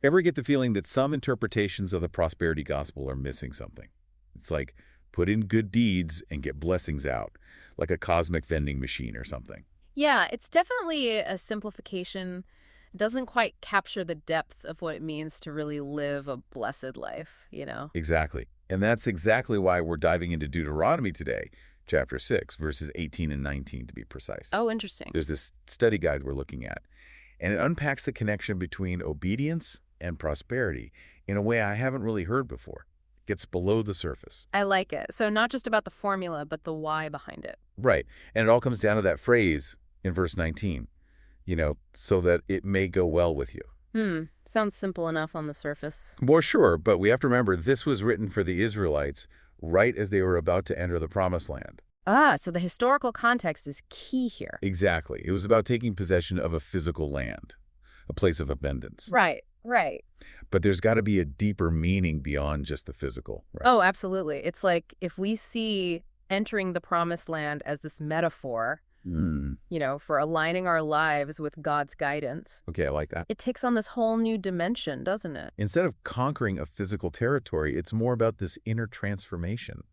Ever get the feeling that some interpretations of the prosperity gospel are missing something? It's like, put in good deeds and get blessings out, like a cosmic vending machine or something. Yeah, it's definitely a simplification. It doesn't quite capture the depth of what it means to really live a blessed life, you know? Exactly. And that's exactly why we're diving into Deuteronomy today, chapter 6, verses 18 and 19 to be precise. Oh, interesting. There's this study guide we're looking at, and it unpacks the connection between obedience and prosperity in a way I haven't really heard before. It gets below the surface. I like it. So not just about the formula, but the why behind it. Right. And it all comes down to that phrase in verse 19, so that it may go well with you. Sounds simple enough on the surface. Well, sure, but we have to remember this was written for the Israelites right as they were about to enter the Promised Land. Ah, so the historical context is key here. Exactly. It was about taking possession of a physical land, a place of abundance. Right, right. But there's got to be a deeper meaning beyond just the physical. Right? Oh, absolutely. It's like if we see entering the promised land as this metaphor, for aligning our lives with God's guidance, Okay, I like that. it takes on this whole new dimension, doesn't it? Instead of conquering a physical territory, it's more about this inner transformation,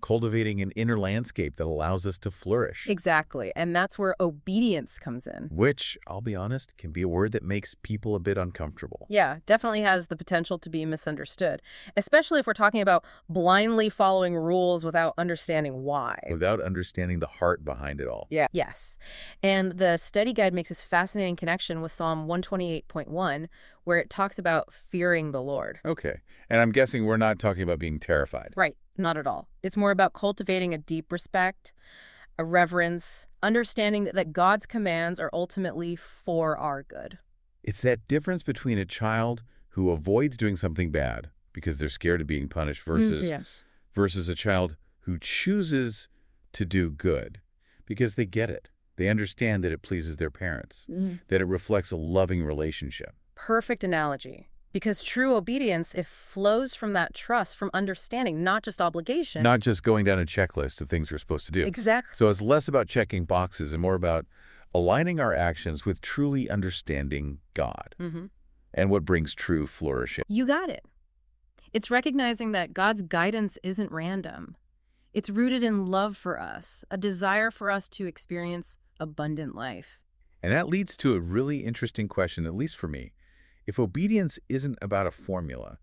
cultivating an inner landscape that allows us to flourish. Exactly. And that's where obedience comes in. Which, I'll be honest, can be a word that makes people a bit uncomfortable. Yeah, definitely has the potential to be misunderstood, especially if we're talking about blindly following rules without understanding why. Without understanding the heart behind it all. Yeah. Yes. And the study guide makes this fascinating connection with Psalm 128.1, where it talks about fearing the Lord. Okay. And I'm guessing we're not talking about being terrified. Right. Not at all. It's more about cultivating a deep respect, a reverence, understanding that God's commands are ultimately for our good. It's that difference between a child who avoids doing something bad because they're scared of being punished versus a child who chooses to do good because they get it. They understand that it pleases their parents, that it reflects a loving relationship. Perfect analogy. Because true obedience, it flows from that trust, from understanding, not just obligation. Not just going down a checklist of things we're supposed to do. Exactly. So it's less about checking boxes and more about aligning our actions with truly understanding God and what brings true flourishing. You got it. It's recognizing that God's guidance isn't random. It's rooted in love for us, a desire for us to experience abundant life. And that leads to a really interesting question, at least for me. If obedience isn't about a formula,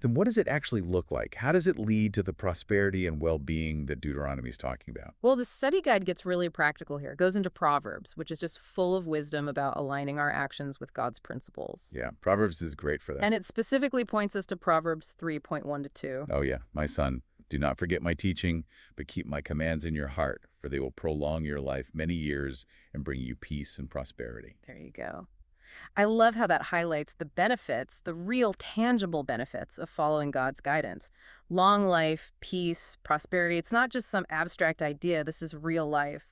then what does it actually look like? How does it lead to the prosperity and well-being that Deuteronomy is talking about? Well, the study guide gets really practical here. It goes into Proverbs, which is just full of wisdom about aligning our actions with God's principles. Yeah, Proverbs is great for that. And it specifically points us to Proverbs 3.1-2. Oh yeah, my son, do not forget my teaching, but keep my commands in your heart, for they will prolong your life many years and bring you peace and prosperity. There you go. I love how that highlights the benefits, the real tangible benefits of following God's guidance. Long life, peace, prosperity. It's not just some abstract idea. This is real life.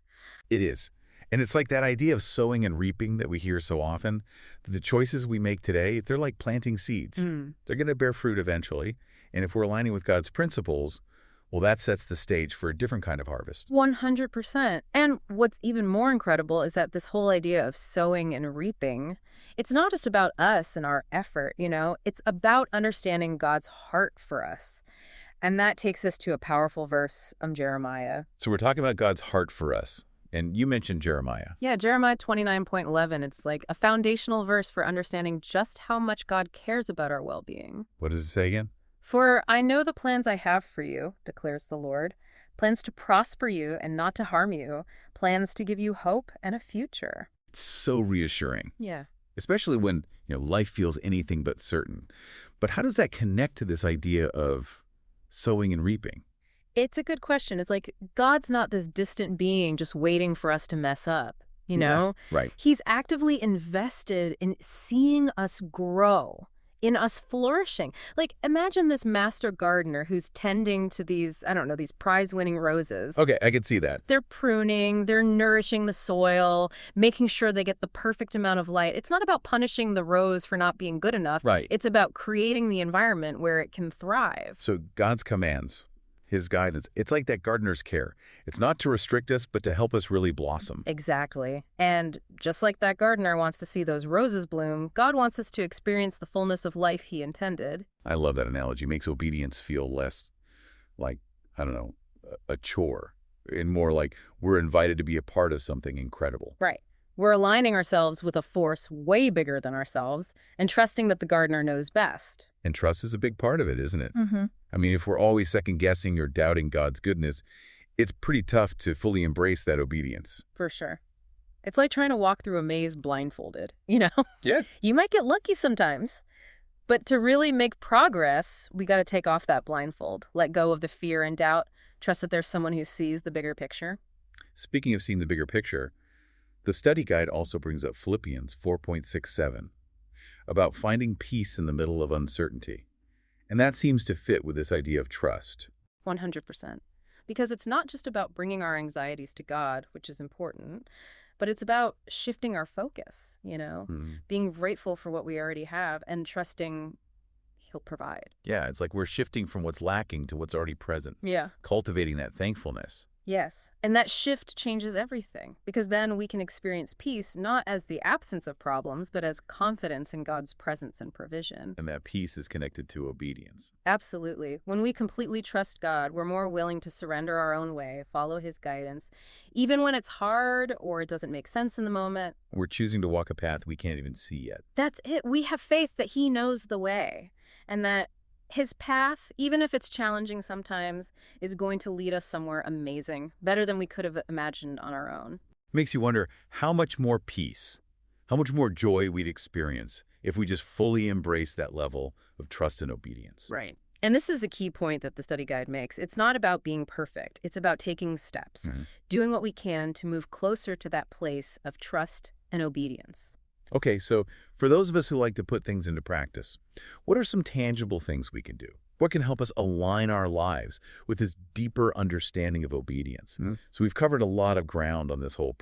It is. And it's like that idea of sowing and reaping that we hear so often. The choices we make today, they're like planting seeds. They're going to bear fruit eventually. And if we're aligning with God's principles, well, that sets the stage for a different kind of harvest. 100%. And what's even more incredible is that this whole idea of sowing and reaping, it's not just about us and our effort, it's about understanding God's heart for us. And that takes us to a powerful verse of Jeremiah. So we're talking about God's heart for us. And you mentioned Jeremiah. Yeah, Jeremiah 29.11. It's like a foundational verse for understanding just how much God cares about our well-being. What does it say again? For I know the plans I have for you, declares the Lord, plans to prosper you and not to harm you, plans to give you hope and a future. It's so reassuring. Yeah. Especially when, life feels anything but certain. But how does that connect to this idea of sowing and reaping? It's a good question. It's like God's not this distant being just waiting for us to mess up, Yeah, right. He's actively invested in seeing us grow, in us flourishing. Like, imagine this master gardener who's tending to these, these prize-winning roses. Okay, I can see that. They're pruning, they're nourishing the soil, making sure they get the perfect amount of light. It's not about punishing the rose for not being good enough. Right. It's about creating the environment where it can thrive. So God's commands, His guidance. It's like that gardener's care. It's not to restrict us, but to help us really blossom. Exactly. And just like that gardener wants to see those roses bloom, God wants us to experience the fullness of life he intended. I love that analogy. It makes obedience feel less like, I don't know, a chore, and more like we're invited to be a part of something incredible. Right. We're aligning ourselves with a force way bigger than ourselves and trusting that the gardener knows best. And trust is a big part of it, isn't it? Mm-hmm. I mean, if we're always second-guessing or doubting God's goodness, it's pretty tough to fully embrace that obedience. For sure. It's like trying to walk through a maze blindfolded, you know? Yeah. You might get lucky sometimes, but to really make progress, we got to take off that blindfold, let go of the fear and doubt, trust that there's someone who sees the bigger picture. Speaking of seeing the bigger picture, the study guide also brings up Philippians 4.67 about finding peace in the middle of uncertainty. And that seems to fit with this idea of trust. 100%. Because it's not just about bringing our anxieties to God, which is important, but it's about shifting our focus, being grateful for what we already have and trusting he'll provide. Yeah, it's like we're shifting from what's lacking to what's already present. Yeah. Cultivating that thankfulness. Yes. And that shift changes everything because then we can experience peace not as the absence of problems, but as confidence in God's presence and provision. And that peace is connected to obedience. Absolutely. When we completely trust God, we're more willing to surrender our own way, follow his guidance, even when it's hard or it doesn't make sense in the moment. We're choosing to walk a path we can't even see yet. That's it. We have faith that he knows the way and that his path, even if it's challenging sometimes, is going to lead us somewhere amazing, better than we could have imagined on our own. Makes you wonder how much more peace, how much more joy we'd experience if we just fully embrace that level of trust and obedience. Right. And this is a key point that the study guide makes. It's not about being perfect. It's about taking steps, doing what we can to move closer to that place of trust and obedience. Okay, so for those of us who like to put things into practice, what are some tangible things we can do? What can help us align our lives with this deeper understanding of obedience? So we've covered a lot of ground on this whole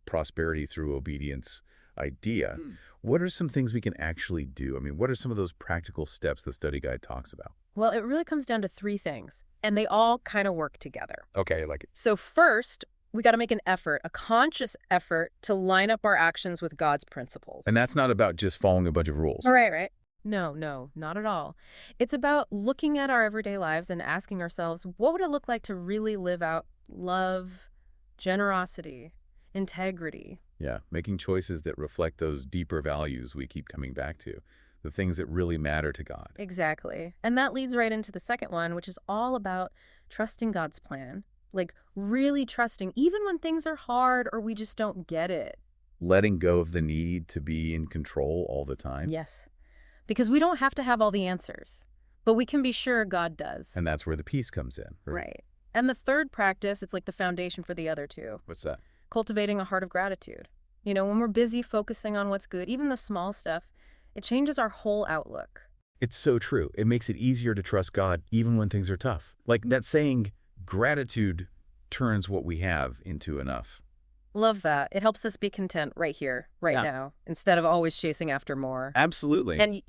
prosperity through obedience idea. What are some things we can actually do? I mean, what are some of those practical steps the study guide talks about? Well, it really comes down to three things, and they all kind of work together. Okay, I like it. So first, we got to make an effort, a conscious effort to line up our actions with God's principles. And that's not about just following a bunch of rules. Right. No, not at all. It's about looking at our everyday lives and asking ourselves, what would it look like to really live out love, generosity, integrity? Yeah, making choices that reflect those deeper values we keep coming back to, the things that really matter to God. Exactly. And that leads right into the second one, which is all about trusting God's plan. Like really trusting, even when things are hard or we just don't get it. Letting go of the need to be in control all the time. Yes, because we don't have to have all the answers, but we can be sure God does. And that's where the peace comes in. Right. And the third practice, it's like the foundation for the other two. What's that? Cultivating a heart of gratitude. When we're busy focusing on what's good, even the small stuff, it changes our whole outlook. It's so true. It makes it easier to trust God even when things are tough. Like that saying, gratitude turns what we have into enough. Love that. It helps us be content right here, right now, instead of always chasing after more. Absolutely. And,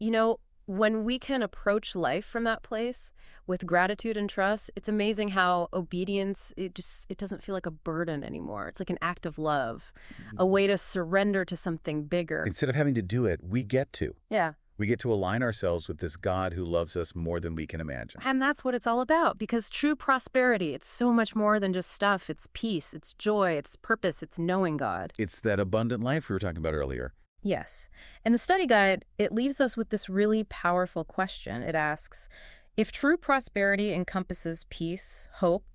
when we can approach life from that place with gratitude and trust, it's amazing how obedience, it doesn't feel like a burden anymore. It's like an act of love, a way to surrender to something bigger. Instead of having to do it, we get to. Yeah. We get to align ourselves with this God who loves us more than we can imagine. And that's what it's all about, because true prosperity, it's so much more than just stuff. It's peace, it's joy, it's purpose, it's knowing God. It's that abundant life we were talking about earlier. Yes. And the study guide, it leaves us with this really powerful question. It asks, if true prosperity encompasses peace, hope,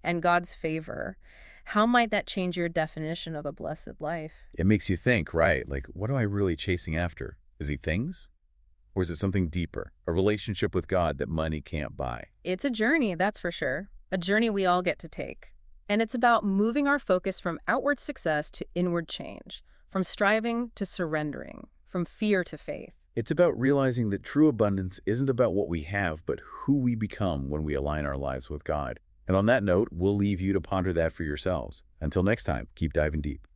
and God's favor, how might that change your definition of a blessed life? It makes you think, right? Like, what am I really chasing after? Is it things? Or is it something deeper, a relationship with God that money can't buy? It's a journey, that's for sure. A journey we all get to take. And it's about moving our focus from outward success to inward change, from striving to surrendering, from fear to faith. It's about realizing that true abundance isn't about what we have, but who we become when we align our lives with God. And on that note, we'll leave you to ponder that for yourselves. Until next time, keep diving deep.